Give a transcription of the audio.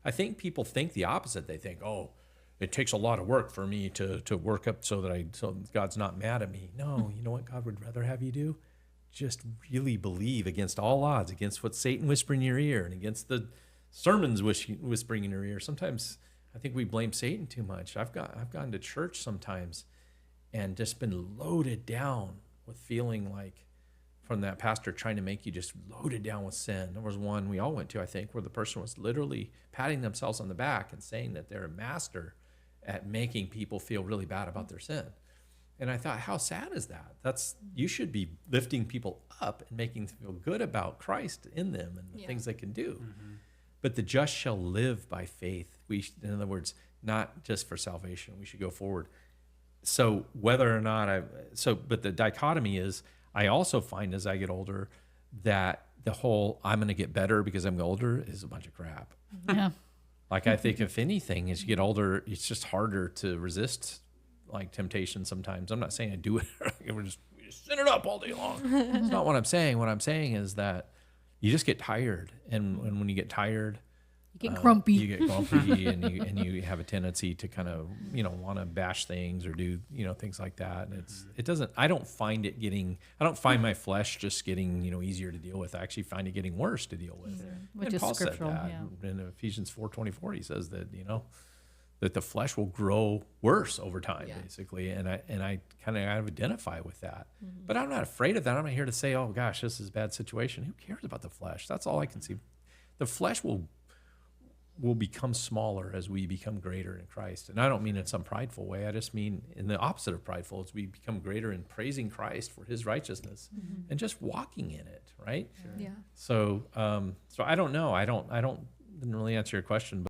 I think people think the opposite. They think, oh, it takes a lot of work for me to work up so God's not mad at me. No, you know what God would rather have you do? Just really believe against all odds, against what Satan whispering in your ear and against the sermons whispering in your ear. Sometimes I think we blame Satan too much. I've gone to church sometimes and just been loaded down with feeling like from that pastor trying to make you just loaded down with sin. There was one we all went to, I think, where the person was literally patting themselves on the back and saying that they're a master at making people feel really bad about their sin. And I thought, how sad is that? You should be lifting people up and making them feel good about Christ in them and the things they can do. Mm-hmm. But the just shall live by faith. In other words, not just for salvation. We should go forward. So whether or not but the dichotomy is, I also find as I get older that the whole I'm going to get better because I'm older is a bunch of crap. Yeah. Like I think if anything, as you get older, it's just harder to resist like temptation sometimes. I'm not saying I do it. we just sit it up all day long. That's not what I'm saying. What I'm saying is that you just get tired. And when you get tired, you get grumpy. You get grumpy and you have a tendency to kind of, want to bash things or do, things like that. And I don't find my flesh just getting, easier to deal with. I actually find it getting worse to deal with. Which and is Paul scriptural. said that Yeah. in Ephesians 4:24, he says that, that the flesh will grow worse over time, basically. And I kind of identify with that. Mm-hmm. But I'm not afraid of that. I'm not here to say, oh gosh, this is a bad situation. Who cares about the flesh? That's all I can see. The flesh will become smaller as we become greater in Christ. And I don't mean in some prideful way. I just mean in the opposite of prideful, as we become greater in praising Christ for his righteousness and just walking in it, right? Sure. Yeah. So I don't know. Didn't really answer your question, but